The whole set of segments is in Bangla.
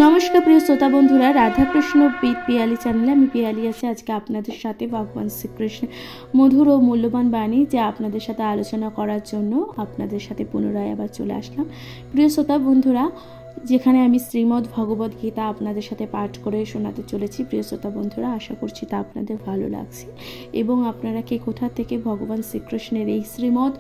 নমস্কার প্রিয় শ্রোতা বন্ধুরা, রাধাকৃষ্ণ উইথ পিয়ালি চ্যানেলে আমি পিয়ালি আছি আজকে আপনাদের সাথে ভগবান শ্রীকৃষ্ণের মধুর ও মূল্যবান বাণী যা আপনাদের সাথে আলোচনা করার জন্য আপনাদের সাথে পুনরায় আবার চলে আসলাম। প্রিয় শ্রোতা বন্ধুরা, যেখানে আমি শ্রীমদ্ ভগবদ গীতা আপনাদের সাথে পাঠ করে শোনাতে চলেছি। প্রিয় শ্রোতা বন্ধুরা, আশা করছি তা আপনাদের ভালো লাগছে এবং আপনারা কে কোথা থেকে ভগবান শ্রীকৃষ্ণের এই শ্রীমদ্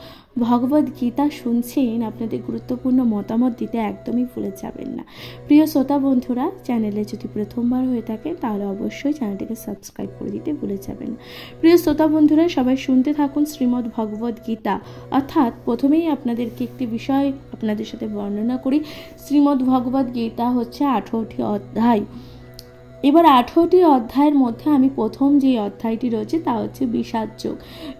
ভগবদ গীতা শুনছেন আপনাদের গুরুত্বপূর্ণ মতামত দিতে একদমই ভুলে যাবেন না। প্রিয় শ্রোতা বন্ধুরা, চ্যানেলে যদি প্রথমবার হয়ে থাকে তাহলে অবশ্যই চ্যানেলটিকে সাবস্ক্রাইব করে দিতে ভুলে যাবেন না। প্রিয় শ্রোতা বন্ধুরা, সবাই শুনতে থাকুন শ্রীমদ্ ভগবদ গীতা। অর্থাৎ প্রথমেই আপনাদেরকে একটি বিষয় আপনাদের সাথে বর্ণনা করি। শ্রীমদ্ ভগবদ গীতা হচ্ছে 18টি অধ্যায়। এবার 18টি অধ্যায়ের মধ্যে আমি প্রথম যে অধ্যায়টি রয়েছে তা হচ্ছে বিষাদ যোগ।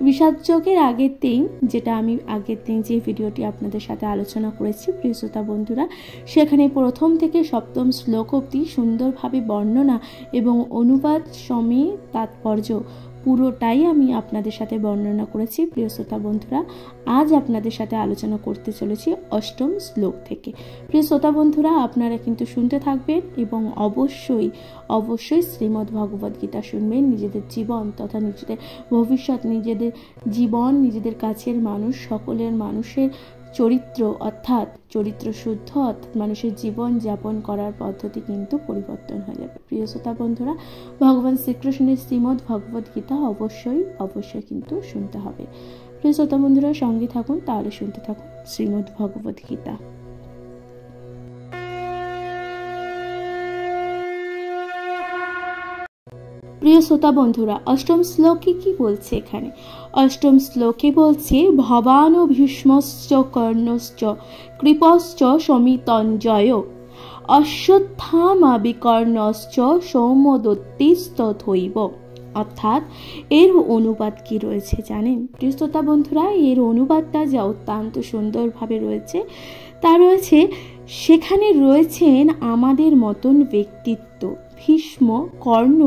বিষাদ যোগের আগের দিন, যেটা আমি আগের দিন যে ভিডিওটি আপনাদের সাথে আলোচনা করেছি প্রিয় শ্রোতা বন্ধুরা, সেখানে প্রথম থেকে সপ্তম শ্লোক অবধি সুন্দরভাবে বর্ণনা এবং অনুবাদ সমেত তাৎপর্য পুরোটাই আমি আপনাদের সাথে বর্ণনা করেছি। প্রিয় শ্রোতা বন্ধুরা, আজ আপনাদের সাথে আলোচনা করতে চলেছি অষ্টম শ্লোক থেকে। প্রিয় শ্রোতা বন্ধুরা, আপনারা কিন্তু শুনতে থাকবেন এবং অবশ্যই শ্রীমদ্ ভগবদ গীতা শুনবেন। নিজেদের জীবন তথা নিজেদের ভবিষ্যৎ, নিজেদের জীবন, নিজেদের কাছের মানুষ, সকলের মানুষের চরিত্র অর্থাৎ চরিত্র শুদ্ধ অর্থাৎ মানুষের জীবন যাপন করার পদ্ধতি কিন্তু পরিবর্তন হয়ে যাবে। প্রিয় শ্রোতা বন্ধুরা, ভগবান শ্রীকৃষ্ণের শ্রীমদ্ ভগবদ গীতা অবশ্যই কিন্তু শুনতে হবে। প্রিয় শ্রোতা বন্ধুরা, সঙ্গে থাকুন, তাহলে শুনতে থাকুন শ্রীমদ্ ভগবদ গীতা। প্রিয় শ্রোতা বন্ধুরা, অষ্টম শ্লোকে কি বলছে? এখানে অষ্টম শ্লোকে বলছে ভবান ভীষ্মশ্চ কর্ণশ্চ কৃপশ্চ সমিতঞ্জয় অশ্বত্থামা বিকর্ণশ্চ সৌম্যদত্তিস্তথৈব। অর্থাৎ এর অনুবাদ কি রয়েছে জানেন? প্রিয় শ্রোতা বন্ধুরা, এর অনুবাদটা যা অত্যন্ত সুন্দরভাবে রয়েছে তা রয়েছে, সেখানে রয়েছেন আমাদের মতন ব্যক্তিত্ব ভীষ্ম, কর্ণ,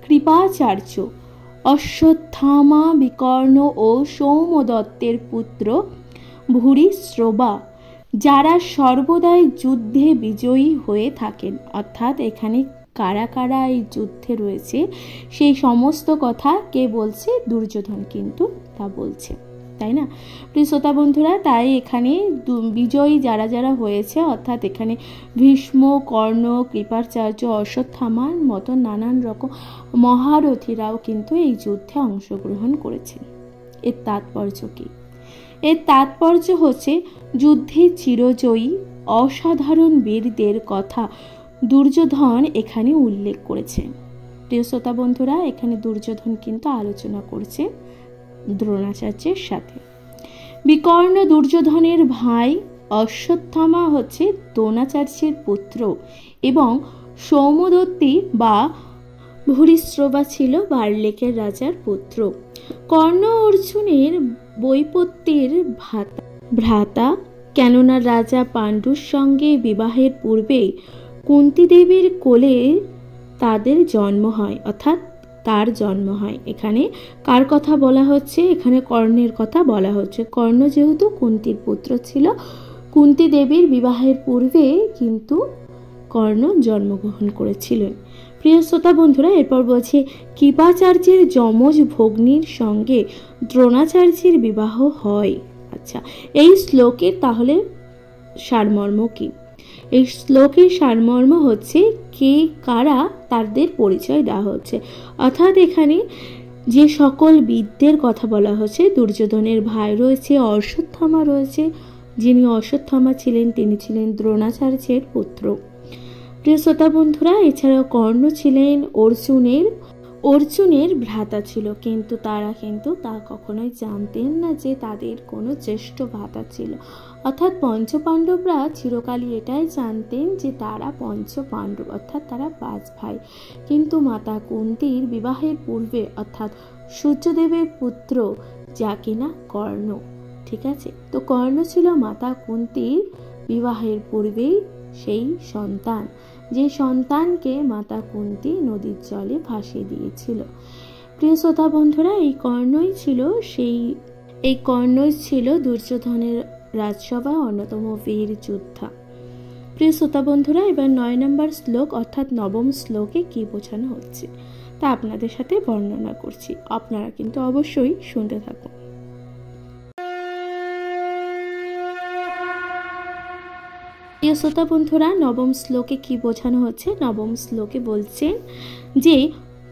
কৃপাচার্য, অশ্বত্থামা, বিকর্ণ ও সৌম্যদত্তের পুত্র ভূরিশ্রবা, যারা সর্বদাই যুদ্ধে বিজয়ী হয়ে থাকেন। অর্থাৎ এখানে কারা কারা এই যুদ্ধে রয়েছে সেই সমস্ত কথা কে বলছে? দুর্যোধন কিন্তু তা বলছে, তাই না প্রিয় শ্রোতা বন্ধুরা? তাই এখানে বিজয়ী যারা যারা হয়েছে, অর্থাৎ এখানে ভীষ্ম, কর্ণ, কৃপাচার্য, অশ্বত্থামার মতো নানান রকম মহারথীরাও কিন্তু এই যুদ্ধে অংশগ্রহণ করেছেন। এর তাৎপর্য কি? এর তাৎপর্য হচ্ছে যুদ্ধে চিরজয়ী অসাধারণ বীরদের কথা দুর্যোধন এখানে উল্লেখ করেছে। প্রিয় শ্রোতা বন্ধুরা, এখানে দুর্যোধন কিন্তু আলোচনা করছে দ্রোণাচার্যের সাথে। বিকর্ণ দুর্যোধনের ভাই, অশ্বত্থামা হচ্ছে দ্রোণাচার্যের পুত্র এবং সৌম্যদত্তি বা ভূরিশ্রবা ছিল বার্লেকের রাজার পুত্র। কর্ণ অর্জুনের বৈপত্যের ভ্রাতা, কেননা রাজা পাণ্ডুর সঙ্গে বিবাহের পূর্বে কুন্তী দেবীর কোলে তাদের জন্ম হয়, অর্থাৎ তার জন্ম হয়। এখানে কার কথা বলা হচ্ছে? এখানে কর্ণের কথা বলা হচ্ছে। কর্ণ যেহেতু কুন্তীর পুত্র ছিল, কুন্তী দেবীর বিবাহের পূর্বে কিন্তু কর্ণ জন্মগ্রহণ করেছিলেন। প্রিয় শ্রোতা বন্ধুরা, এরপর বলছে কৃপাচার্যের যমজ ভগ্নীর সঙ্গে দ্রোণাচার্যের বিবাহ হয়। আচ্ছা, এই শ্লোকের তাহলে সারমর্ম কি? এই শ্লোকের সারমর্ম হচ্ছে কে কারা তাদের পরিচয় দেওয়া হচ্ছে। অর্থাৎ এখানে যে সকল বীরদের কথা বলা হচ্ছে, দুর্যোধনের ভাই রয়েছে, অশ্বত্থামা রয়েছে, যিনি অশ্বত্থামা ছিলেন তিনি ছিলেন দ্রোণাচার্যের পুত্র। প্রিয় শ্রোতা বন্ধুরা, এছাড়াও কর্ণ ছিলেন অর্জুনের ভ্রাতা ছিল, কিন্তু তারা কিন্তু তা কখনোই জানতেন না যে তাদের কোনো জ্যেষ্ঠ ভ্রাতা ছিল। অর্থাৎ পঞ্চপাণ্ডবরা চিরকালই এটাই জানতেন যে তারা পঞ্চপাণ্ডব, অর্থাৎ তারা 5 ভাই। কিন্তু মাতা কুন্তীর বিবাহের পূর্বে, অর্থাৎ সূর্যদেবের পুত্র যা কিনা কর্ণ, ঠিক আছে, তো কর্ণ ছিল মাতা কুন্তীর বিবাহের পূর্বেই সেই সন্তান, যে সন্তানকে মাতা কুন্তী নদীর জলে ভাসিয়ে দিয়েছিল। প্রিয় শ্রোতা বন্ধুরা, এই কর্ণই ছিল দুর্যোধনের রাজসভায় অন্যতম বীর যোদ্ধা। প্রিয় শ্রোতা বন্ধুরা, এবার 9 নম্বর শ্লোক অর্থাৎ নবম শ্লোকে কি বোঝানো হচ্ছে তা আপনাদের সাথে বর্ণনা করছি। আপনারা কিন্তু অবশ্যই শুনতে থাকুন। প্রিয় শ্রোতা বন্ধুরা, নবম শ্লোকে কি বোঝানো হচ্ছে? নবম শ্লোকে বলছেন যে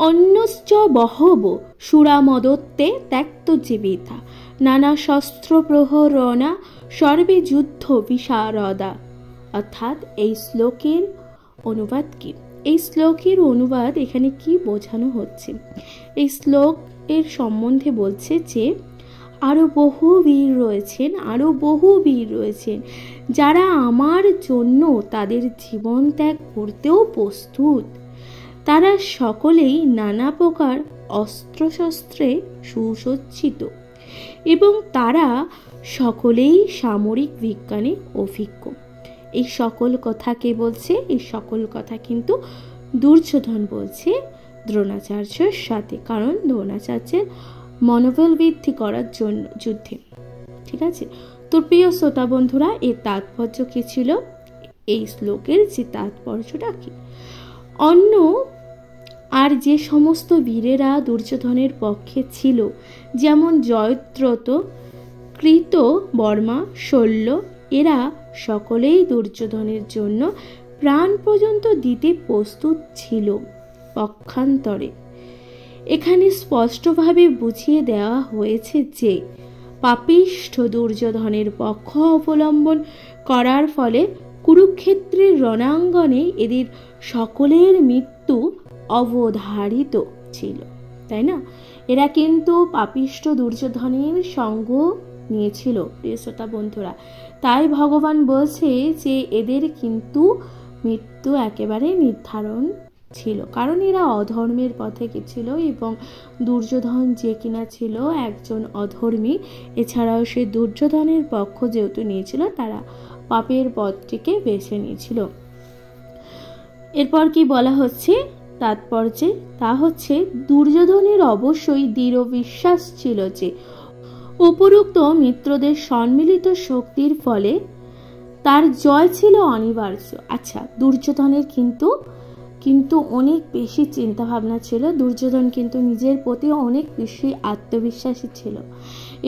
অন্যশ্চ বহব সুরামদত্তে ত্যক্ত জীবিতা নানা শস্ত্র প্রহরণা সর্বে যুদ্ধ বিশারদা। অর্থাৎ এই শ্লোকের অনুবাদ কি? এই শ্লোকের অনুবাদ এখানে কি বোঝানো হচ্ছে? এই শ্লোকের সম্বন্ধে বলছে যে আরো বহু বীর রয়েছেন যারা আমার জন্য তাদের জীবন ত্যাগ করতেও প্রস্তুত। তারা সকলেই নানা প্রকার অস্ত্রশস্ত্রে সুসজ্জিত এবং তারা সকলেই সামরিক বিজ্ঞানে অভিজ্ঞ। এই সকল কথা কে বলছে? এই সকল কথা কিন্তু দুর্যোধন বলছে দ্রোণাচার্যের সাথে, কারণ দ্রোণাচার্যের মনোবল বৃদ্ধি করার জন্য যুদ্ধে। ঠিক আছে, তো প্রিয় শ্রোতা বন্ধুরা, এর তাৎপর্য কি ছিল? এই শ্লোকের যে তাৎপর্যটা কি? অন্য আর যে সমস্ত বীরেরা দুর্যোধনের পক্ষে ছিল, যেমন জয়দ্রথ, কৃত বর্মা, শল্য, এরা সকলেই দুর্যোধনের জন্য প্রাণ পর্যন্ত দিতে প্রস্তুত ছিল। পক্ষান্তরে এখানে স্পষ্টভাবে বুঝিয়ে দেওয়া হয়েছে যে পাপিষ্ঠ দুর্যোধনের পক্ষ অবলম্বন করার ফলে কুরুক্ষেত্রের রণাঙ্গনে এদের সকলের মৃত্যু অবধারিত ছিল, তাই না? এরা কিন্তু পাপিষ্ঠ দুর্যোধনের সঙ্গ নিয়েছিল প্রিয় শ্রোতা বন্ধুরা। তাই ভগবান বলছে যে এদের কিন্তু মৃত্যু একেবারে নির্ধারণ ছিল, কারণ এরা অধর্মের পথে গেছিল এবং দুর্যোধন যে কিনা ছিল একজন অধর্মী, এছাড়াও সে দুর্যোধনের পক্ষ যেহেতু নিয়েছিল, তারা পাপের পথটিকে বেছে নিয়েছিল। এরপর কি বলা হচ্ছে তাৎপর্যে? তা হচ্ছে দুর্যোধনের অবশ্যই দৃঢ় বিশ্বাস ছিল যে উপরোক্ত মিত্রদের সম্মিলিত শক্তির ফলে তার জয় ছিল অনিবার্য। আচ্ছা, দুর্যোধনের কিন্তু অনেক বেশি চিন্তা ভাবনা ছিল। দুর্যোধন কিন্তু নিজের প্রতি অনেক বেশি আত্মবিশ্বাসী ছিল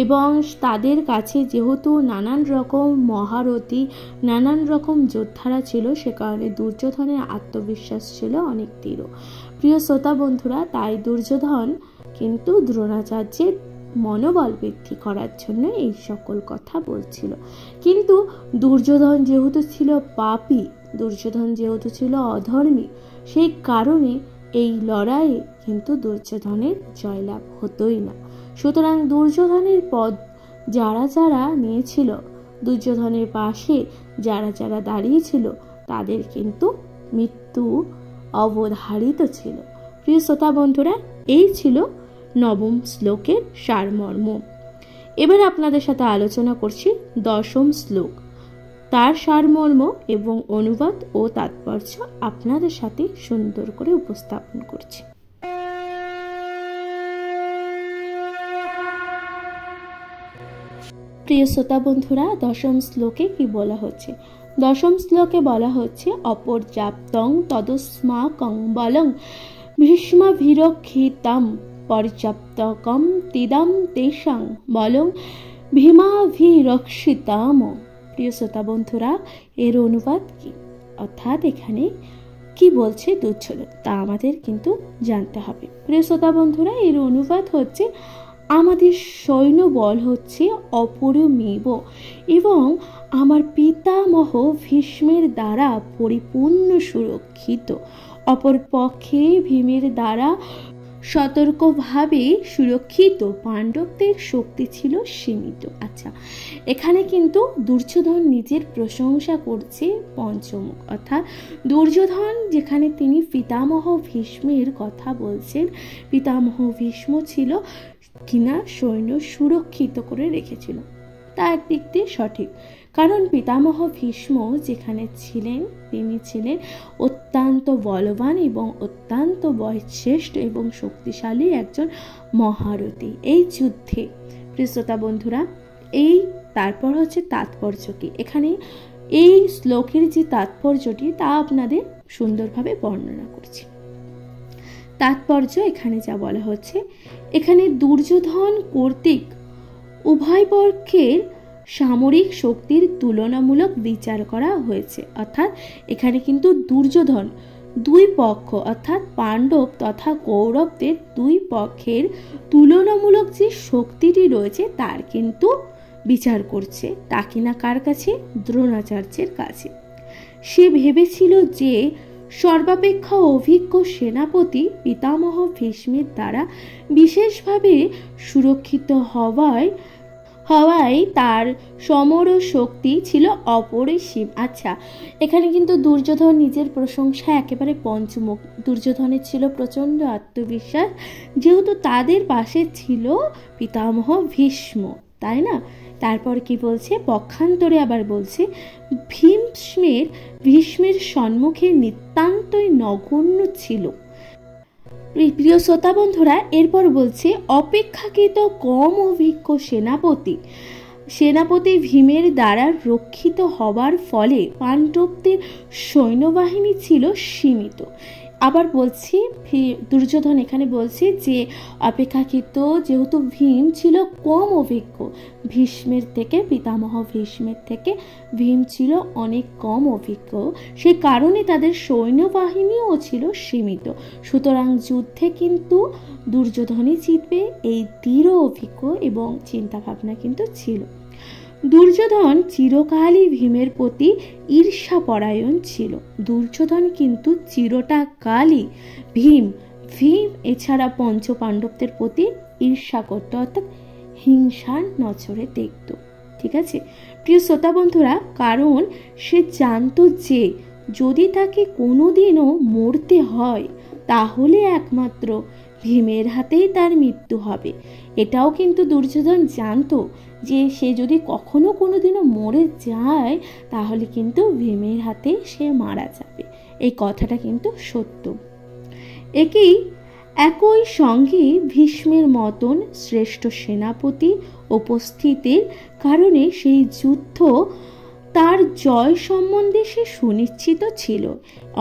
এবং তাদের কাছে যেহেতু নানান রকম মহারথী, নানান রকম যোদ্ধারা ছিল, সে কারণে দুর্যোধনের আত্মবিশ্বাস ছিল অনেক দৃঢ়। প্রিয় শ্রোতা বন্ধুরা, তাই দুর্যোধন কিন্তু দ্রোণাচার্যের মনোবল বৃদ্ধি করার জন্য এই সকল কথা বলছিল। কিন্তু দুর্যোধন যেহেতু ছিল পাপী, দুর্যোধন যেহেতু ছিল অধর্মী, সেই কারণে এই লড়াইয়ে কিন্তু দুর্যোধনের জয়লাভ হতোই না। সুতরাং দুর্যোধনের পদ যারা যারা নিয়েছিল, দুর্যোধনের পাশে যারা যারা দাঁড়িয়েছিল, তাদের কিন্তু মৃত্যু অবধারিত ছিল। প্রিয় শ্রোতা বন্ধুরা, এই ছিল নবম শ্লোকের সারমর্ম। এবার আপনাদের সাথে আলোচনা করছি দশম শ্লোক, তার সারমর্ম এবং অনুবাদ ও তাৎপর্য আপনাদের সাথে সুন্দর করে উপস্থাপন করছি। প্রিয় শ্রোতা বন্ধুরা, দশম শ্লোকে কি বলা হচ্ছে? দশম শ্লোকে বলা হচ্ছে অপর্যাপ্তং তদস্মাকং বলং ভীষ্মাভিরক্ষিতম পর্যাপ্তকম তিদম তেষাং বলং ভীমাভিরক্ষিতম। প্রিয় শ্রোতা বন্ধুরা, এর অনুবাদ কি? অর্থাৎ এখানে কি বলছে দুর্যোধন, তা আমাদের কিন্তু জানতে হবে। প্রিয় শ্রোতা বন্ধুরা, এর অনুবাদ হচ্ছে আমাদের সৈন্য বল হচ্ছে অপরিমেয় এবং আমার পিতামহ ভীষ্মের দ্বারা পরিপূর্ণ সুরক্ষিত। অপরপক্ষে ভীমের দ্বারা সতর্কভাবে সুরক্ষিত পাণ্ডবদের শক্তি ছিল সীমিত। আচ্ছা, এখানে কিন্তু দুর্যোধন নিজের প্রশংসা করছে পঞ্চমুখ, অর্থাৎ দুর্যোধন যেখানে তিনি পিতামহ ভীষ্মের কথা বলছেন, পিতামহ ভীষ্ম ছিল কিনা সৈন্য সুরক্ষিত করে রেখেছিল, তা একদিক দিয়ে সঠিক, কারণ পিতামহ ভীষ্ম যেখানে ছিলেন তিনি ছিলেন অত্যন্ত বলবান এবং অত্যন্ত বয়োজ্যেষ্ঠ এবং শক্তিশালী একজন মহারথী এই যুদ্ধে। প্রিয় শ্রোতা বন্ধুরা, এই তারপর হচ্ছে তাৎপর্য কি? এখানে এই শ্লোকের যে তাৎপর্যটি তা আপনাদের সুন্দরভাবে বর্ণনা করছি। তাৎপর্য এখানে যা বলা হচ্ছে, এখানে দুর্যোধন কর্তৃক উভয় পক্ষের সামরিক শক্তির তুলনামূলক বিচার করা হয়েছে। অর্থাৎ এখানে কিন্তু দুর্যোধন দুই পক্ষ অর্থাৎ পাণ্ডব তথা কৌরবদের দুই পক্ষের তুলনামূলক যে শক্তিটি রয়েছে তার কিন্তু বিচার করছে। তা কিনা কার কাছে? দ্রোণাচার্যের কাছে। সে ভেবেছিল যে সর্বাপেক্ষা অভিজ্ঞ সেনাপতি পিতামহ ভীষ্মের দ্বারা বিশেষভাবে সুরক্ষিত হওয়ায় তার সমর শক্তি ছিল অপরিসীম। আচ্ছা, এখানে কিন্তু দুর্যোধন নিজের প্রশংসা একেবারে পঞ্চমুখ। দুর্যোধনের ছিল প্রচণ্ড আত্মবিশ্বাস, যেহেতু তাদের পাশে ছিল পিতামহ ভীষ্ম, তাই না? তারপর কি বলছে? পক্ষান্তরে আবার বলছে ভীষ্মের সম্মুখে নিতান্তই নগণ্য ছিল। প্রিয় শ্রোতা বন্ধুরা, এরপর বলছে অপেক্ষাকৃত কম অভিজ্ঞ সেনাপতি ভীমের দ্বারা রক্ষিত হবার ফলে পাণ্ডবদের সৈন্যবাহিনী ছিল সীমিত। আবার বলছি, দুর্যোধন এখানে বলছে যে অপেক্ষাকৃত যেহেতু ভীম ছিল কম অভিজ্ঞ ভীষ্মের থেকে, পিতামহ ভীষ্মের থেকে ভীম ছিল অনেক কম অভিজ্ঞ, সে কারণে তাদের সৈন্যবাহিনীও ছিল সীমিত। সুতরাং যুদ্ধে কিন্তু দুর্যোধনই জিতবে, এই দৃঢ় অভিজ্ঞ এবং চিন্তাভাবনা কিন্তু ছিল। দুর্যোধন চিরকালই ভীমের প্রতি ঈর্ষাপরায়ণ ছিল। দুর্যোধন কিন্তু চিরটা কালই ভীম এছাড়া পঞ্চপাণ্ডবদের প্রতি ঈর্ষা করত, অর্থাৎ হিংসার নজরে দেখত। ঠিক আছে প্রিয় শ্রোতা বন্ধুরা, কারণ সে জানতো যে যদি তাকে কোনোদিনও মরতে হয় তাহলে একমাত্র ভীমের হাতেই তার মৃত্যু হবে। এটাও কিন্তু দুর্যোধন জানতো যে সে যদি কখনো কোনোদিনও মরে যায় তাহলে কিন্তু ভীমের হাতে সে মারা যাবে। এই কথাটা কিন্তু সত্য। একই সঙ্গে ভীষ্মের মতন শ্রেষ্ঠ সেনাপতি উপস্থিতির কারণে সেই যুদ্ধ তার জয় সম্বন্ধে সে সুনিশ্চিত ছিল।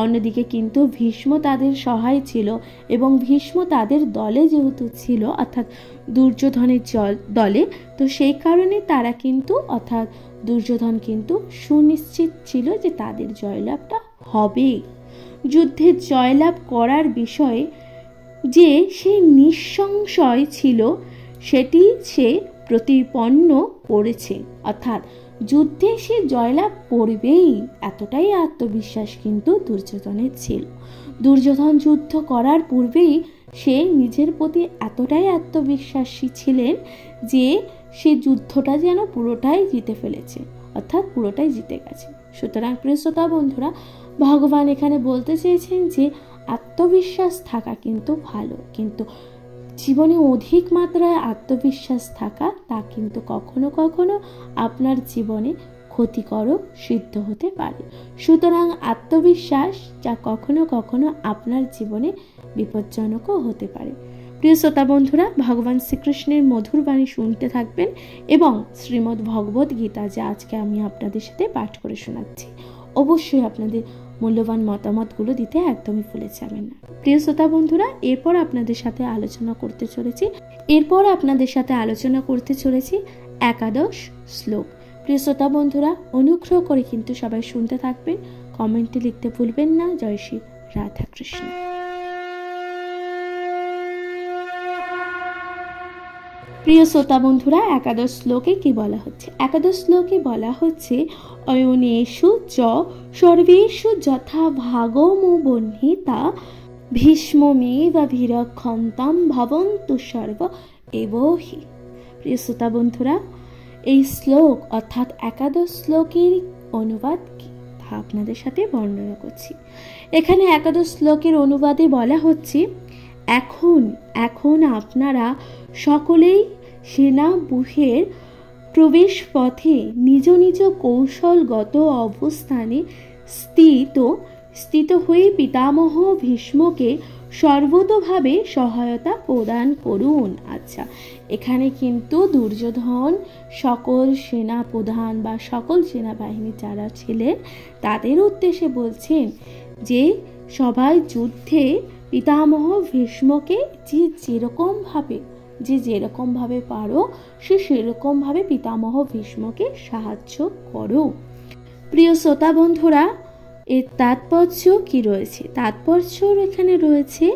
অন্যদিকে কিন্তু ভীষ্ম তাদের সহায় ছিল এবং ভীষ্ম তাদের দলে যেহেতু ছিল, অর্থাৎ দুর্যোধনের দলে, তো সেই কারণে তারা কিন্তু অর্থাৎ দুর্যোধন কিন্তু সুনিশ্চিত ছিল যে তাদের জয়লাভটা হবে। যুদ্ধে জয়লাভ করার বিষয়ে যে সে নিঃসংশয় ছিল সেটি সে প্রতিপন্ন করেছে, অর্থাৎ যুদ্ধে সে জয়লাভ করবেই, এতটাই আত্মবিশ্বাস কিন্তু দুর্যোধনের ছিল। দুর্যোধন যুদ্ধ করার পূর্বেই সে নিজের প্রতি এতটাই আত্মবিশ্বাসী ছিলেন যে সে যুদ্ধটা যেন পুরোটাই জিতে ফেলেছে, অর্থাৎ পুরোটাই জিতে গেছে। সুতরাং প্রিয় শ্রোতা বন্ধুরা, ভগবান এখানে বলতে চেয়েছেন যে আত্মবিশ্বাস থাকা কিন্তু ভালো, কিন্তু জীবনে অধিক মাত্রায় আত্মবিশ্বাস থাকা তা কিন্তু কখনো কখনো আপনার জীবনে ক্ষতিকরও সিদ্ধ হতে পারে। সুতরাং আত্মবিশ্বাস যা কখনো কখনো আপনার জীবনে বিপজ্জনকও হতে পারে। প্রিয় শ্রোতা বন্ধুরা, ভগবান শ্রীকৃষ্ণের মধুর বাণী শুনতে থাকবেন এবং শ্রীমদ্ ভগবদ গীতা যা আজকে আমি আপনাদের সাথে পাঠ করে শোনাচ্ছি, অবশ্যই আপনাদের মূল্যবান মতামতগুলো দিতে একদমই ভুলে যাবেন না। প্রিয় শ্রোতা বন্ধুরা, এরপর আপনাদের সাথে আলোচনা করতে চলেছি একাদশ শ্লোক। প্রিয় শ্রোতা বন্ধুরা, অনুগ্রহ করে কিন্তু সবাই শুনতে থাকবেন, কমেন্টে লিখতে ভুলবেন না। জয় শ্রী রাধা কৃষ্ণ। প্রিয় শ্রোতা বন্ধুরা, একাদশ শ্লোকে কি বলা হচ্ছে? একাদশ শ্লোকে বলা হচ্ছে অয়নেষু চ সর্বেষু যথা ভাগমুবহ্নিতা ভীষ্মমেবাভিরক্ষন্তাম ভবন্তু সর্ব এবহি। প্রিয় শ্রোতা বন্ধুরা, এই শ্লোক অর্থাৎ একাদশ শ্লোকের অনুবাদ কি তা আপনাদের সাথে বর্ণনা করছি। এখানে একাদশ শ্লোকের অনুবাদে বলা হচ্ছে, এখন আপনারা সকলেই সেনাব্যূহের প্রবেশ পথে নিজ নিজ কৌশলগত অবস্থানে স্থিত হয়ে পিতামহ ভীষ্মকে সর্বতোভাবে সহায়তা প্রদান করুন। আচ্ছা, এখানে কিন্তু দুর্যোধন সকল সেনা প্রধান বা সকল সেনাবাহিনী যারা ছিলেন তাদের উদ্দেশ্যে বলছেন যে সবাই যুদ্ধে পিতামহ ভীষ্মকে যেরকমভাবে পারো সেরকমভাবে পিতামহ ভীষ্মকে সাহায্য করো। প্রিয় শ্রোতা বন্ধুরা, এর তাৎপর্য কি রয়েছে? তাৎপর্য এখানে রয়েছে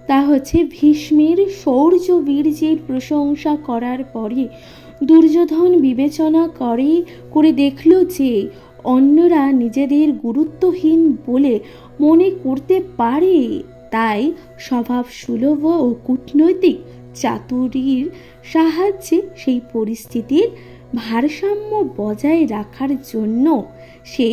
তা হচ্ছে ভীষ্মের শৌর্য বীর্যের প্রশংসা করার পরে দুর্যোধন বিবেচনা করে দেখল যে অন্যরা নিজেদের গুরুত্বহীন বলে মনে করতে পারে, তাই স্বভাব সুলভ ও কূটনৈতিক চাতুরীর সাহায্যে সেই পরিস্থিতির ভারসাম্য বজায় রাখার জন্য সে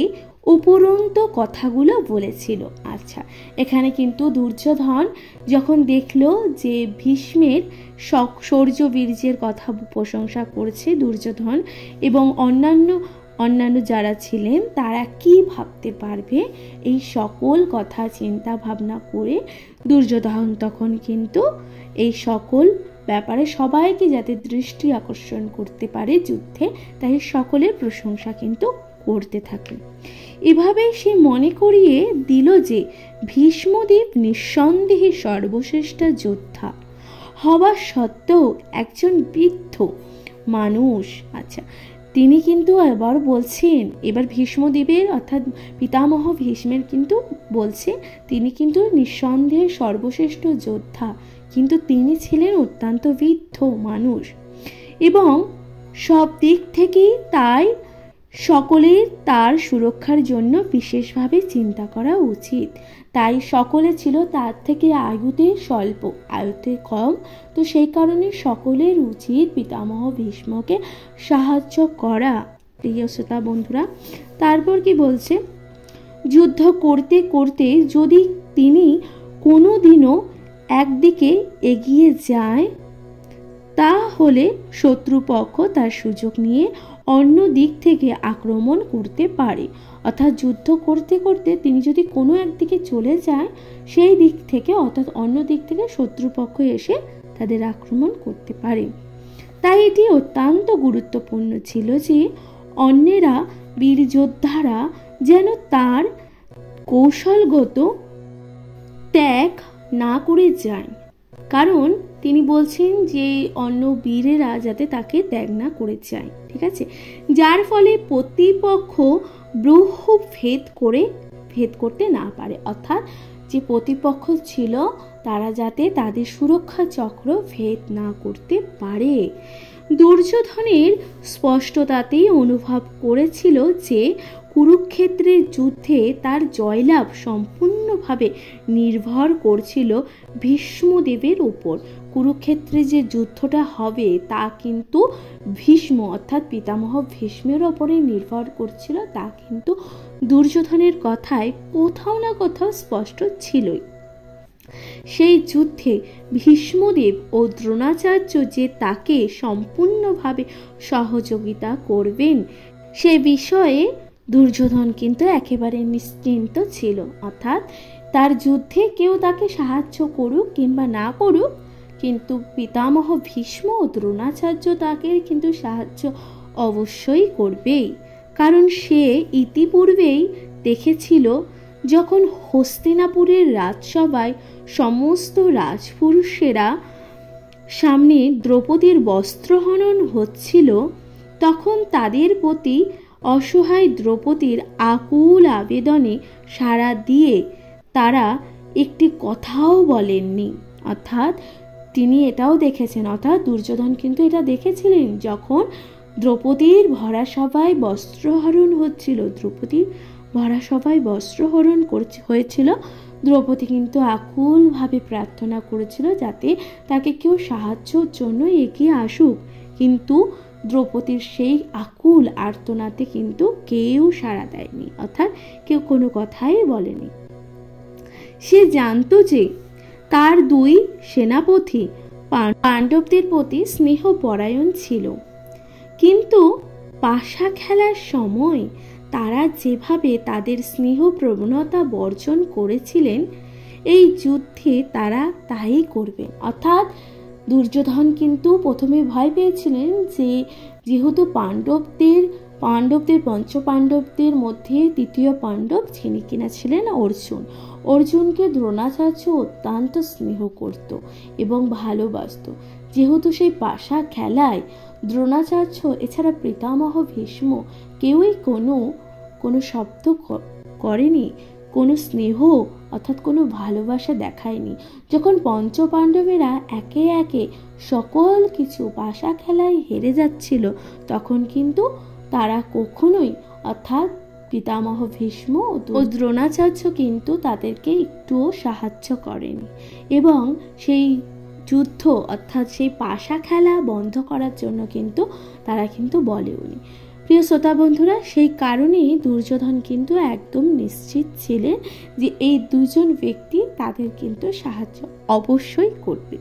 উপরন্ত কথাগুলো বলেছিল। আচ্ছা, এখানে কিন্তু দুর্যোধন যখন দেখলো যে ভীষ্মের শৌর্য বীর্যের কথা প্রশংসা করছে দুর্যোধন এবং অন্যান্য যারা ছিলেন তারা কি ভাবতে পারবে, এই সকল কথা চিন্তা ভাবনা করে দুর্যোধন তখন কিন্তু এই সকল ব্যাপারে সবাইকে যাতে দৃষ্টি আকর্ষণ করতে পারে যুদ্ধে, তাই সকলের প্রশংসা কিন্তু করতে থাকে। এভাবে সে মনে করিয়ে দিল যে ভীষ্মদেব নিঃসন্দেহে সর্বশ্রেষ্ঠ যোদ্ধা হওয়া সত্ত্বেও একজন বৃদ্ধ মানুষ। আচ্ছা, তিনি কিন্তু এবার বলছেন, এবার ভীষ্মদেবের অর্থাৎ পিতামহ ভীষ্মের কিন্তু বলছে তিনি কিন্তু নিঃসন্দেহে সর্বশ্রেষ্ঠ যোদ্ধা, কিন্তু তিনি ছিলেন অত্যন্ত বৃদ্ধ মানুষ এবং সব দিক থেকেই তাই সকলের তার সুরক্ষার জন্য বিশেষভাবে চিন্তা করা উচিত। তাই সকলে ছিল তার থেকে আয়ুতে স্বল্প, আয়ুতে কম, তো সেই কারণে সকলের উচিত পিতামহ ভীষ্মকে সাহায্য করা। প্রিয় শ্রোতা বন্ধুরা, তারপর কি বলছে, যুদ্ধ করতে করতে যদি তিনি কোনোদিনও একদিকে এগিয়ে যায় তাহলে শত্রুপক্ষ তার সুযোগ নিয়ে অন্য দিক থেকে আক্রমণ করতে পারে। অর্থাৎ যুদ্ধ করতে করতে তিনি যদি কোনো একদিকে চলে যায়, সেই দিক থেকে অর্থাৎ অন্য দিক থেকে শত্রুপক্ষ এসে তাদের আক্রমণ করতে পারে। তাই এটি অত্যন্ত গুরুত্বপূর্ণ ছিল যে অন্যেরা বীর যোদ্ধারা যেন তার কৌশলগত ত্যাগ না করে যায়, কারণ তিনি বলছেন যে অন্য বীরেরা যাতে তাকে ত্যাগ না করে যায়, ঠিক আছে, যার ফলে প্রতিপক্ষ ব্রহ্ম ভেদ করতে না পারে। অর্থাৎ যে প্রতিপক্ষ ছিল তারা যাতে তাদের সুরক্ষা চক্র ভেদ না করতে পারে। দুর্যোধনের স্পষ্টতাতেই অনুভব করেছিল যে কুরুক্ষেত্রের যুদ্ধে তার জয়লাভ সম্পূর্ণভাবে নির্ভর করছিল ভীষ্মদেবের উপর। কুরুক্ষেত্রে যে যুদ্ধটা হবে তা কিন্তু ভীষ্ম অর্থাৎ পিতামহ ভীষ্মের ওপরে নির্ভর করছিল, তা কিন্তু দুর্যোধনের কথায় কোথাও না কোথাও স্পষ্ট ছিলই। সেই যুদ্ধে ভীষ্মদেব ও দ্রোণাচার্য যে তাকে সম্পূর্ণভাবে সহযোগিতা করবেন সে বিষয়ে দুর্যোধন কিন্তু একেবারে নিশ্চিন্ত ছিল। অর্থাৎ তার যুদ্ধে কেউ তাকে সাহায্য করুক কিংবা না করুক, কিন্তু পিতামহ ভীষ্ম ও দ্রোণাচার্য তাকে কিন্তু সাহায্য অবশ্যই করবেই, কারণ সে ইতিপূর্বেই দেখেছিল যখন হস্তিনাপুরের রাজসভায় সমস্ত রাজপুরুষেরা সামনে দ্রৌপদীর বস্ত্রহনন হচ্ছিল, তখন তাদের প্রতি অসহায় দ্রৌপদীর আকুল আবেদনে সাড়া দিয়ে তারা একটি কথাও বলেননি। অর্থাৎ তিনি এটাও দেখেছেন, অর্থাৎ দুর্যোধন কিন্তু এটা দেখেছিলেন যখন দ্রৌপদীর ভরা সভায় বস্ত্রহরণ হচ্ছিল, দ্রৌপদীর ভরা সভায় বস্ত্রহরণ হয়েছিল, দ্রৌপদী কিন্তু আকুলভাবে প্রার্থনা করেছিল যাতে তাকে কেউ সাহায্যের জন্য এগিয়ে আসুক, কিন্তু দ্রৌপদীর সেই আকুল আর্তনাতে কিন্তু কেউ সাড়া দেয়নি, অর্থাৎ কেউ কোনো কথাই বলেনি। সে জানত যে তার দুই সেনাপতি পাণ্ডবদের প্রতি স্নেহপরায়ণ ছিল, কিন্তু পাশা খেলার সময় তারা যেভাবে তাদের স্নেহ প্রবণতা বর্জন করেছিলেন এই যুদ্ধে তারা তাই করবে। অর্থাৎ দুর্যোধন কিন্তু প্রথমে ভয় পেয়েছিলেন যে যেহেতু পাণ্ডবদের পঞ্চপাণ্ডবদের মধ্যে তৃতীয় পাণ্ডব যিনি কিনা ছিলেন অর্জুনকে দ্রোণাচার্য অত্যন্ত স্নেহ করত এবং ভালোবাসত। যেহেতু সেই পাশা খেলায় দ্রোণাচার্য এছাড়া পিতামহ ভীষ্ম কেউই কোনো শব্দ করেনি, কোনো স্নেহ অর্থাৎ কোনো ভালোবাসা দেখায়নি। যখন পঞ্চপাণ্ডবেরা একে একে সকল কিছু পাশা খেলায় হেরে যাচ্ছিল, তখন কিন্তু তারা কখনোই অর্থাৎ পিতামহ ভীষ্ম ও দ্রোণাচার্য কিন্তু তাদেরকে একটুও সাহায্য করেনি এবং সেই যুদ্ধ অর্থাৎ সেই পাশা খেলা বন্ধ করার জন্য কিন্তু তারা কিন্তু বলেওনি। প্রিয় শ্রোতা বন্ধুরা, সেই কারণেই দুর্যোধন কিন্তু একদম নিশ্চিত ছিলেন যে এই দুজন ব্যক্তি তাদের কিন্তু সাহায্য অবশ্যই করবে।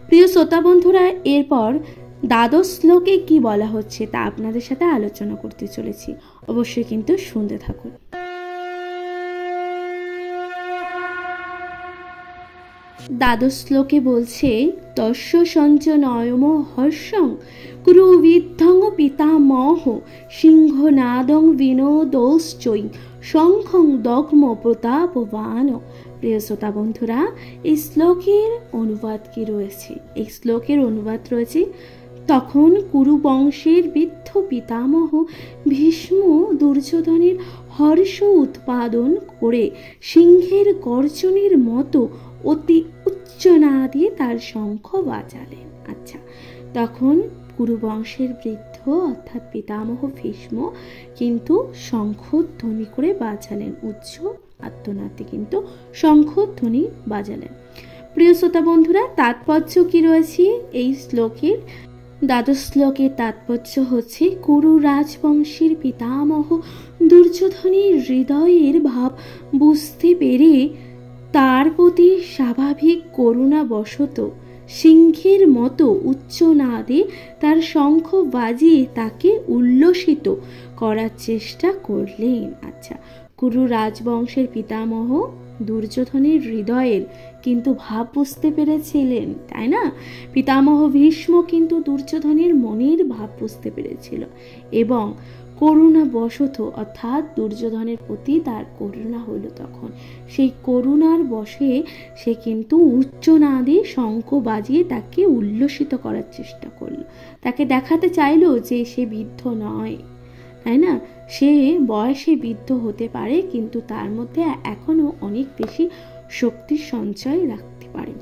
প্রিয় শ্রোতা বন্ধুরা, এরপর দ্বাদশ শ্লোকে কি বলা হচ্ছে তা আপনাদের সাথে আলোচনা করতে চলেছি, অবশ্যই কিন্তু শুনতে থাকুন। দ্বাদশ শ্লোকে বলছে, তস্য সঞ্জনয়ম হর্ষং ক্রুবিদ্ধং পিতামহ সিংহনাদং বিনোদশ্চৈ শঙ্খং দগ্ম প্রতাপবান। প্রিয় শ্রোতা বন্ধুরা, এই শ্লোকের অনুবাদ কি রয়েছে? এই শ্লোকের অনুবাদ রয়েছে, তখন কুরু বংশের বৃদ্ধ পিতামহ ভীষ্ম দুর্যোধনের হর্ষ উৎপাদন করে সিংহের গর্জনের মতো অতি উচ্চনাদে তার শঙ্খ বাজালেন। আচ্ছা, তখন কুরুবংশের বৃদ্ধ অর্থাৎ পিতামহ ভীষ্ম কিন্তু শঙ্খধ্বনি করে বাজালেন, উচ্চ আত্মনাদে কিন্তু শঙ্খধ্বনি বাজালেন। প্রিয় শ্রোতা বন্ধুরা, তাৎপর্য কি রয়েছে এই শ্লোকের? দ্বাদশ শ্লোকের তাৎপর্য হচ্ছে, কুরু রাজবংশের পিতামহ দুর্যোধনের হৃদয়ের ভাব বুঝতে পেরে তার প্রতি স্বাভাবিক করুণাবশত সিংহের মতো উচ্চনাদে তার শঙ্খ বাজিয়ে তাকে উল্লসিত করার চেষ্টা করলেন। আচ্ছা, কুরু রাজবংশের পিতামহ দুর্যোধনের হৃদয়ের কিন্তু ভাব বুঝতে পেরেছিলেন, তাই না? পিতামহ ভীষ্ম কিন্তু দুর্যোধনের মনের ভাব বুঝতে পেরেছিল এবং করুণাবশত অর্থাৎ দুর্যোধনের প্রতি তার করুণা হলো। তখন সেই করুণার বশে সে কিন্তু উচ্চনাদে শঙ্খ বাজিয়ে তাকে উল্লসিত করার চেষ্টা করলো, তাকে দেখাতে চাইলো যে সে বৃদ্ধ নয়, তাই না? সে বয়সে বৃদ্ধ হতে পারে কিন্তু তার মধ্যে এখনো অনেক বেশি শক্তির সঞ্চয় রাখতে পারে।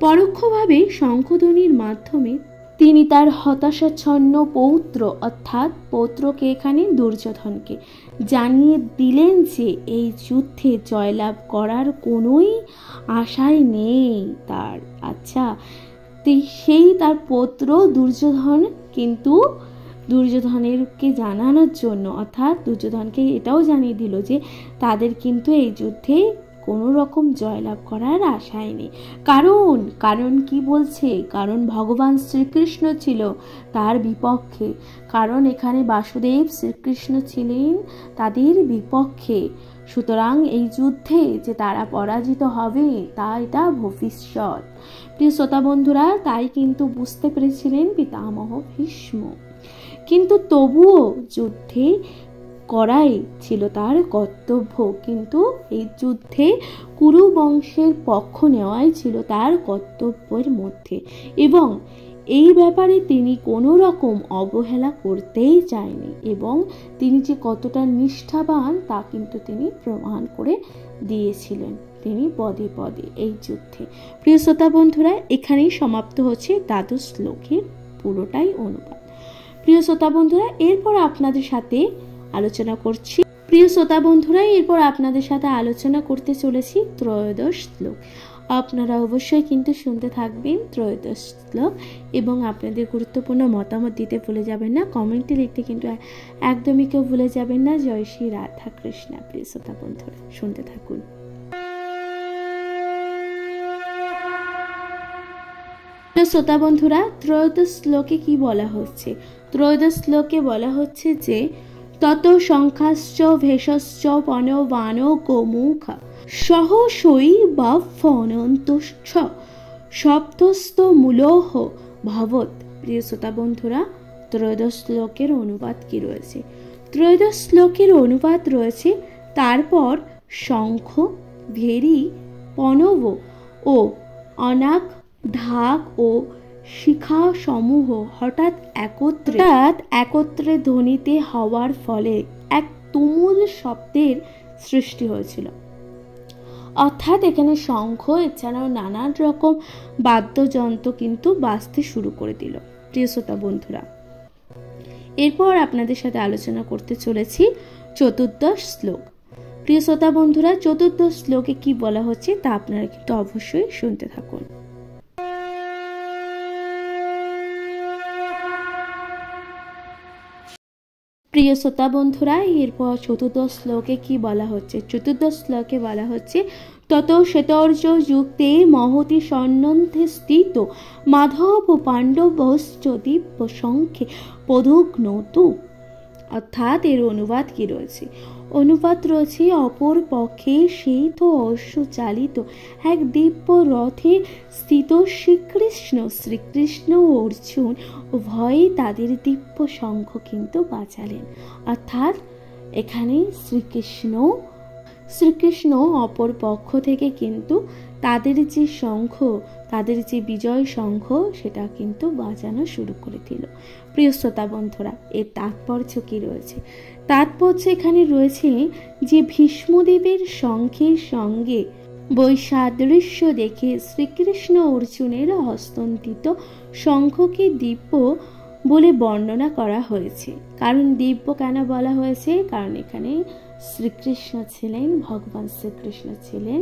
পরোক্ষভাবে শঙ্খধ্বনির মাধ্যমে তিনি তার হতাশাচ্ছন্ন পৌত্র অর্থাৎ পৌত্রকে এখানে দুর্যোধনকে জানিয়ে দিলেন যে এই যুদ্ধে জয়লাভ করার কোনোই আশাই নেই তার। আচ্ছা, সেই তার পৌত্র দুর্যোধন কিন্তু দুর্যোধনেরকে জানানোর জন্য অর্থাৎ দুর্যোধনকে এটাও জানিয়ে দিল যে তাদের কিন্তু এই যুদ্ধে কোনো রকম জয়লাভ করার আশাই নেই। কারণ কি বলছে? কারণ ভগবান শ্রীকৃষ্ণ ছিল তার বিপক্ষে, কারণ এখানে বাসুদেব শ্রীকৃষ্ণ ছিলেন তাদের বিপক্ষে। সুতরাং এই যুদ্ধে যে তারা পরাজিত হবে তা এটা ভবিষ্যৎ। প্রিয় শ্রোতা বন্ধুরা, তাই কিন্তু বুঝতে পেরেছিলেন পিতামহ ভীষ্ম, কিন্তু তবুও যুদ্ধে করাই ছিল তার কর্তব্য। কিন্তু এই যুদ্ধে কুরু বংশের পক্ষ নেওয়াই ছিল তার কর্তব্যের মধ্যে এবং এই ব্যাপারে তিনি কোনো রকম অবহেলা করতেই চায়নি এবং তিনি যে কতটা নিষ্ঠাবান তা কিন্তু তিনি প্রমাণ করে দিয়েছিলেন তিনি পদে পদে এই যুদ্ধে। প্রিয় শ্রোতা বন্ধুরা, এখানেই সমাপ্ত হচ্ছে দ্বাদশ শ্লোকের পুরোটাই অনুবাদ। প্রিয় শ্রোতা বন্ধুরা, এরপর আপনাদের সাথে আলোচনা করতে চলেছি ত্রয়োদশ শ্লোক। আপনারা অবশ্যই কিন্তু শুনতে থাকবেন ত্রয়োদশ শ্লোক এবং আপনাদের গুরুত্বপূর্ণ মতামত দিতে ভুলে যাবেন না, কমেন্টে লিখতে কিন্তু একদমই কেউ ভুলে যাবেন না। জয় শ্রী রাধা কৃষ্ণা। প্রিয় শ্রোতা বন্ধুরা, শুনতে থাকুন। শ্রোতা বন্ধুরা, ত্রয়োদশ শ্লোকে কি বলা হচ্ছে? ত্রয়োদশ শ্লোকে বলা হচ্ছে যে তত সংখ্যাশ্চ ভেষশ্চ পনবান গোমুখ সহসৈ বাফনন্তশ্চ সপ্তস্ত মূলহ ভবৎ। প্রিয় শ্রোতা বন্ধুরা, ত্রয়োদশ শ্লোকের অনুবাদ কি রয়েছে? ত্রয়োদশ শ্লোকের অনুবাদ রয়েছে, তারপর শঙ্খ, ভেরি, পনব ও অনাক, ঢাক ও শিখা সমূহ হঠাৎ একত্রে ধ্বনিতে হওয়ার ফলে এক তুমুল শব্দের সৃষ্টি হয়েছিল। অর্থাৎ এখানে শঙ্খ এছাড়াও নানান রকম বাদ্যযন্ত্র কিন্তু বাজতে শুরু করে দিল। প্রিয় শ্রোতা বন্ধুরা, এরপর আপনাদের সাথে আলোচনা করতে চলেছি চতুর্দশ শ্লোক। প্রিয় শ্রোতা বন্ধুরা, চতুর্দশ শ্লোকে কি বলা হচ্ছে তা আপনারা কিন্তু অবশ্যই শুনতে থাকুন। প্রিয় শ্রোতা বন্ধুরা, এরপর চতুর্দশ শ্লোকে কি বলা হচ্ছে? চতুর্দশ শ্লোকে বলা হচ্ছে, তত শ্বেতর্য যুক্তে মহতি স্বর্ণন্তে স্থিত মাধব পাণ্ডবশ্চ দিব্য শঙ্খে পদুগ্নতু। অর্থাৎ এর অনুবাদ কি রয়েছে? অনুবাদ রয়েছে, অপর পক্ষে শ্বেত অশ্ব চালিত এক দিব্য রথে স্থিত শ্রীকৃষ্ণ ও অর্জুন উভয়ে তাদের দিব্য শঙ্খ কিন্তু বাজালেন। অর্থাৎ এখানে শ্রীকৃষ্ণ অপর পক্ষ থেকে কিন্তু তাদের যে শঙ্খ, তাদের যে বিজয় শঙ্খ, সেটা কিন্তু বাজানো শুরু করে দিল। প্রিয় শ্রোতা বন্ধুরা, এর তাৎপর্য কি রয়েছে? তাৎপর্য এখানে রয়েছে যে ভীষ্মদেবের শঙ্খের সঙ্গে বৈসাদৃশ্য দেখে শ্রীকৃষ্ণ অর্জুনের হস্তান্তরিত শঙ্খকে দিব্য বলে বর্ণনা করা হয়েছে। কারণ দিব্য কেন বলা হয়েছে? কারণ এখানে শ্রীকৃষ্ণ ছিলেন, ভগবান শ্রীকৃষ্ণ ছিলেন,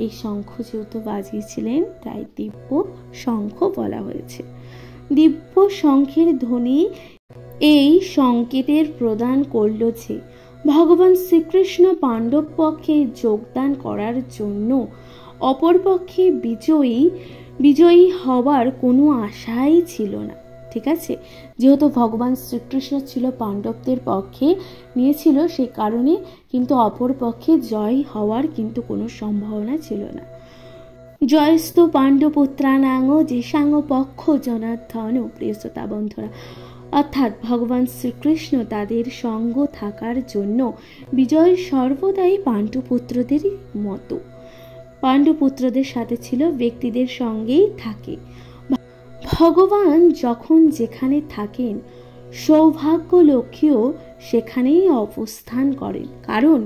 এই শঙ্খ যেহেতু বাজিয়েছিলেন, তাই দিব্য শঙ্খ বলা হয়েছে। দিব্য শঙ্খের ধ্বনি এই সংকেতের প্রদান করল যে ভগবান শ্রীকৃষ্ণ পাণ্ডব পক্ষে যোগদান করার জন্য অপরপক্ষে বিজয়ী হওয়ার কোনো আশাই ছিল না। ঠিক আছে, যেহেতু ভগবান শ্রীকৃষ্ণ ছিল পাণ্ডবদের পক্ষে নিয়েছিল, সেই কারণে কিন্তু অপর পক্ষে জয় হওয়ার কিন্তু কোনো সম্ভাবনা ছিল না। জয়স্তু পাণ্ডপুত্রানাং যেসাং পক্ষ জনার্দন। প্রিয় শ্রোতা বন্ধুরা, অর্থাৎ ভগবান শ্রীকৃষ্ণ তাদের সঙ্গ থাকার জন্য বিজয় সর্বদাই পাণ্ডুপুত্রদেরই মতো, পাণ্ডুপুত্রদের সাথে ছিল, ব্যক্তিদের সঙ্গেই থাকে। ভগবান যখন যেখানে থাকেন, সৌভাগ্য লক্ষ্মীও সেখানেই অবস্থান করেন, কারণ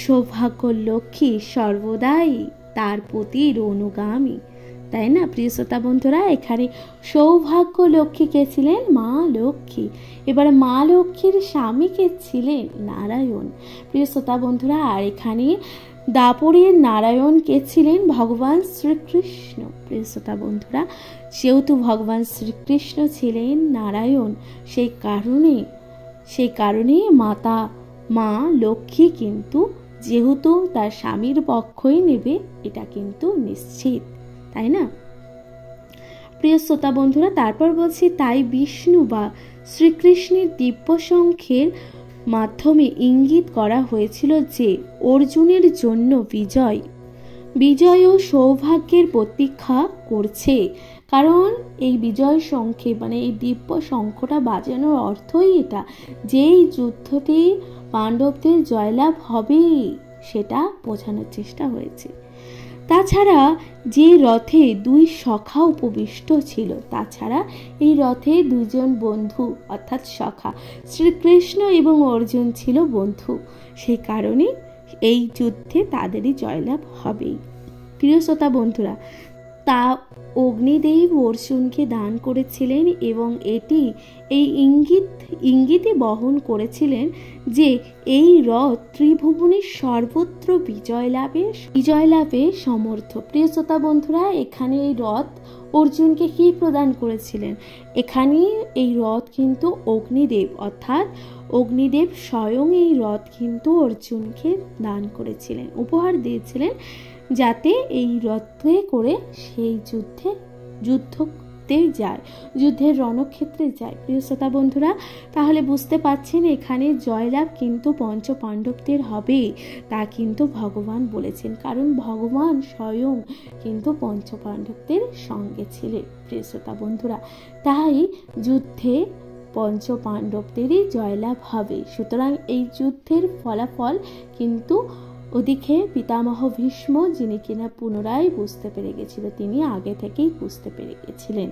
সৌভাগ্য লক্ষ্মী সর্বদাই তার প্রতির অনুগামী, তাই না? প্রিয় শ্রোতা বন্ধুরা, এখানে সৌভাগ্য লক্ষ্মী কে ছিলেন? মা লক্ষ্মী। এবার মা লক্ষ্মীর স্বামী কে ছিলেন? নারায়ণ। প্রিয় শ্রোতা বন্ধুরা, আর এখানে দাপরের নারায়ণ কে ছিলেন? ভগবান শ্রীকৃষ্ণ। প্রিয় শ্রোতা বন্ধুরা, যেহেতু ভগবান শ্রীকৃষ্ণ ছিলেন নারায়ণ, সেই কারণে মা লক্ষ্মী কিন্তু যেহেতু তার স্বামীর পক্ষই নেবে, এটা কিন্তু নিশ্চিত, তাই না? প্রিয় শ্রোতা বন্ধুরা, তারপর বলছি, তাই বিষ্ণু বা শ্রীকৃষ্ণের দিব্য শঙ্খের মাধ্যমে ইঙ্গিত করা হয়েছিল যে অর্জুনের জন্য বিজয় ও সৌভাগ্যের প্রতীক্ষা করছে। কারণ এই বিজয় শঙ্খে মানে এই দিব্য শঙ্খটা বাজানোর অর্থই এটা, যে এই যুদ্ধতে পাণ্ডবদের জয়লাভ হবে, সেটা বোঝানোর চেষ্টা হয়েছে। তাছাড়া যে রথে দুই সখা উপবিষ্ট ছিল, তাছাড়া এই রথে দুজন বন্ধু অর্থাৎ সখা শ্রীকৃষ্ণ এবং অর্জুন ছিল বন্ধু, সেই কারণে এই যুদ্ধে তাদেরই জয়লাভ হবেই। প্রিয় শ্রোতা বন্ধুরা, তা অগ্নিদেব অর্জুনকে দান করেছিলেন এবং এই ইঙ্গিতে বহন করেছিলেন যে এই রথ ত্রিভুবনের সর্বত্র বিজয় লাভে সমর্থ। প্রিয় শ্রোতা বন্ধুরা, এখানে এই রথ অর্জুনকে কি প্রদান করেছিলেন? এখানে এই রথ কিন্তু অগ্নিদেব, অর্থাৎ অগ্নিদেব স্বয়ং এই রথ কিন্তু অর্জুনকে দান করেছিলেন, উপহার দিয়েছিলেন, যাতে এই রথে করে সেই যুদ্ধ যুদ্ধে যায়, যুদ্ধের রণক্ষেত্রে যায়। প্রিয় শ্রোতা বন্ধুরা, তাহলে বুঝতে পারছেন এখানে জয়লাভ কিন্তু পঞ্চ পাণ্ডবদের হবে, তা কিন্তু ভগবান বলেছেন, কারণ ভগবান স্বয়ং কিন্তু পঞ্চ পাণ্ডবদের সঙ্গে ছিলেন। প্রিয় শ্রোতা বন্ধুরা, তাই যুদ্ধে পঞ্চ পাণ্ডবদেরই জয়লাভ হবে। সুতরাং এই যুদ্ধের ফলাফল কিন্তু ওদিকে পিতামহ ভীষ্ম, যিনি কিনা পুনরায় বুঝতে পেরে গেছিল, তিনি আগে থেকেই বুঝতে পেরে গেছিলেন।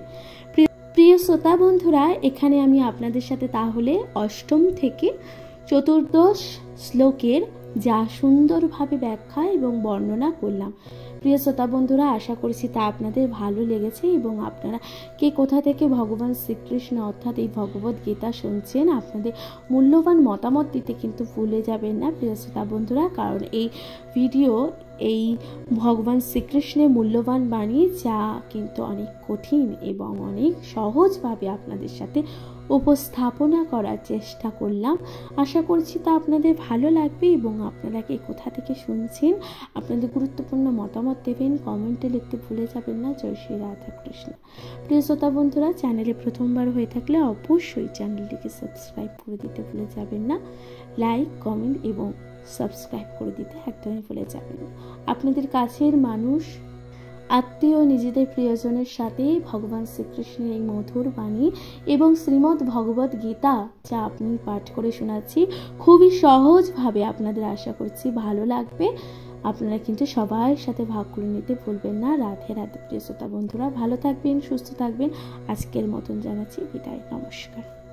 প্রিয় শ্রোতা বন্ধুরা, এখানে আমি আপনাদের সাথে তাহলে অষ্টম থেকে চতুর্দশ শ্লোকের যা সুন্দরভাবে ব্যাখ্যা এবং বর্ণনা করলাম। প্রিয় শ্রোতা বন্ধুরা, আশা করছি তা আপনাদের ভালো লেগেছে এবং আপনারা কে কোথা থেকে ভগবান শ্রীকৃষ্ণ অর্থাৎ এই ভগবদ গীতা শুনছেন, আপনাদের মূল্যবান মতামত দিতে কিন্তু ভুলে যাবেন না প্রিয় শ্রোতা বন্ধুরা, কারণ এই ভিডিও এই ভগবান শ্রীকৃষ্ণের মূল্যবান বাণী যা কিন্তু অনেক কঠিন এবং অনেক সহজভাবে আপনাদের সাথে উপস্থাপনা করার চেষ্টা করলাম। আশা করছি তা আপনাদের ভালো লাগবে এবং আপনারা কে কোথা থেকে শুনছেন আপনাদের গুরুত্বপূর্ণ মতামত দেবেন, কমেন্টে লিখতে ভুলে যাবেন না। জয় শ্রী রাধা কৃষ্ণ। প্রিয় শ্রোতা বন্ধুরা, চ্যানেলে প্রথমবার হয়ে থাকলে অবশ্যই চ্যানেলটিকে সাবস্ক্রাইব করে দিতে ভুলে যাবেন না। লাইক, কমেন্ট এবং সাবস্ক্রাইব করে দিতে একদমই ভুলে যাবেন না। আপনাদের কাছের মানুষ, আত্মীয়, নিজেদের প্রিয়জনের সাথে ভগবান শ্রীকৃষ্ণের এই মধুর বাণী এবং শ্রীমদ্ ভগবদ গীতা যা আপনি পাঠ করে শোনাচ্ছি খুবই সহজভাবে আপনাদের আশা করছি ভালো লাগবে। আপনারা কিন্তু সবার সাথে ভাগ করে নিতে ভুলবেন না। রাধে রাধে প্রিয় শ্রোতা বন্ধুরা, ভালো থাকবেন, সুস্থ থাকবেন। আজকের মতন জানাচ্ছি বিদায়, নমস্কার।